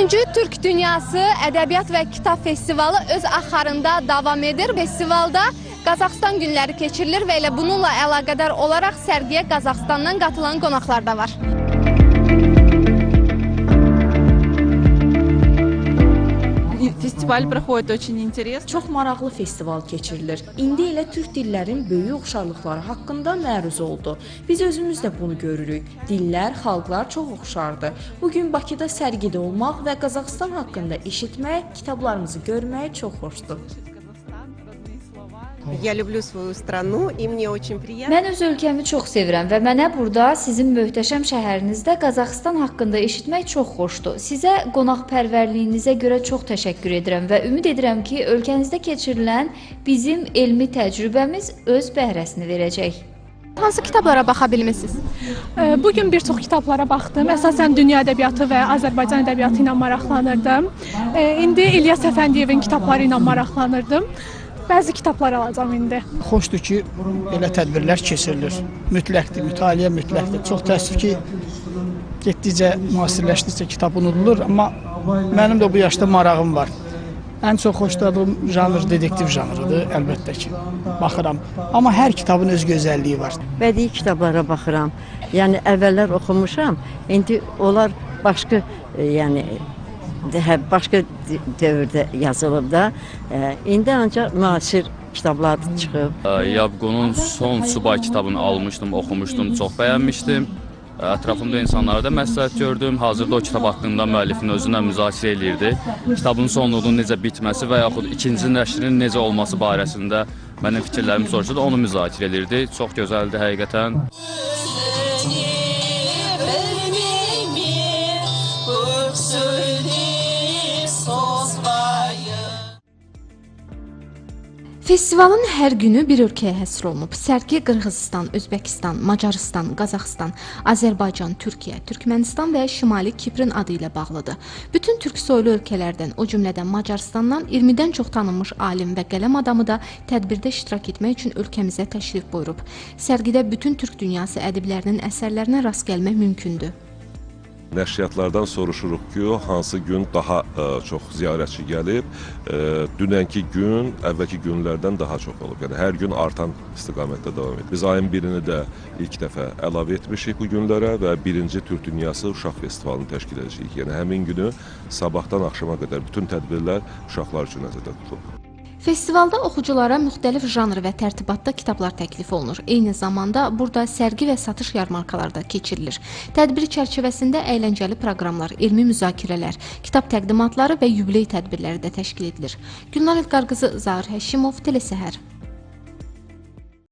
3-cü Türk Dünyası Ədəbiyyat və Kitab Festivalı öz axarında davam edir. Festivalda Qazaxıstan günləri keçirilir və elə bununla əlaqədar olaraq sərgiyə Qazaxıstandan qatılan qonaqlar da var. Festival proходит очень интересно. Çox maraqlı festival keçirilir. İndi elə türk dillərin böyük oxşarlıqları haqqında məruz oldu. Biz özümüz də bunu görürük. Dillər, xalqlar çox oxşardır. Bugün Bakıda sərgidə olmaq və Qazaxıstan haqqında eşitmək, kitablarımızı görmək çox xoşdur. Я люблю свою страну, и мне очень приятно. Mən öz ölkəmi çox sevirəm və mənə burada sizin möhtəşəm şəhərinizdə Qazaxıstan haqqında eşitmək çox xoşdur. Sizə qonaqpərvərliyinizə görə çox təşəkkür edirəm və ümid edirəm ki, ölkənizdə keçirilən bizim elmi təcrübəmiz öz bəhrəsini verəcək. Hansı kitablara baxa bilmisiniz? Bugün bir çox kitablara baxdım. Əsasən dünya ədəbiyyatı və Azərbaycan ədəbiyyatı ilə maraqlanırdım. İndi İlyas Əfəndiyevin kitabları ilə maraqlanırdım. Bəzi kitablar alacağam indi. Xoşdur ki, belə tədbirlər keçirilir. Mütləqdir, mütaliə mütləqdir. Çox təəssüf ki, getdikcə, müasirləşdikcə kitab unudulur, amma mənim də bu yaşda marağım var. Ən çox xoşladığım janr dedektiv janrıdır, əlbəttə ki, baxıram. Amma hər kitabın öz gözəlliyi var. Bədii kitablara baxıram. Yəni, əvvəllər oxumuşam, indi onlar başqa, başqa dövrdə yazılıb da, indi ancaq müasir kitablar çıxıb. Yabqonun Son Subay kitabını almışdım, oxumuşdum, çox bəyənmişdim. Ətrafımda insanlara da məsləhət gördüm. Hazırda o kitab haqqında müəllifin özünə müzakirə edirdi. Kitabın sonluğunun necə bitməsi və yaxud ikinci nəşrin necə olması barəsində mənim fikirlərimi soruşdu da onu müzakirə edirdi. Çox gözəldir həqiqətən. Festivalın hər günü bir ölkəyə həsr olunub. Sərgi Qırğızistan, Özbəkistan, Macarıstan, Qazaxıstan, Azərbaycan, Türkiyə, Türkmənistan və Şimali Kiprin adı ilə bağlıdır. Bütün türk soylu ölkələrdən, o cümlədən Macarıstandan 20-dən çox tanınmış alim və qələm adamı da tədbirdə iştirak etmək üçün ölkəmizə təşrif buyurub. Sərgidə bütün türk dünyası ədiblərinin əsərlərinə rast gəlmək mümkündür. Nəşriyyatlardan soruşuruq ki, hansı gün daha çox ziyarətçi gəlib, dünənki gün, əvvəlki günlərdən daha çox olub. Yəni, hər gün artan istiqamətdə davam edir. Biz ayın birini də ilk dəfə əlavə etmişik bu günlərə və 1-ci Türk Dünyası Uşaq Festivalını təşkil edəcəyik. Yəni, həmin günü sabahdan axşama qədər bütün tədbirlər uşaqlar üçün nəzərdə tutulub. Festivalda oxuculara müxtəlif janr və tərtibatda kitablar təklif olunur. Eyni zamanda burada sərgi və satış yarmarkaları da keçirilir. Tədbir çərçivəsində əyləncəli proqramlar, elmi müzakirələr, kitab təqdimatları və yubiley tədbirləri də təşkil edilir. Gülnar Qarqızı, Zahir Həşimov, Telesəhər.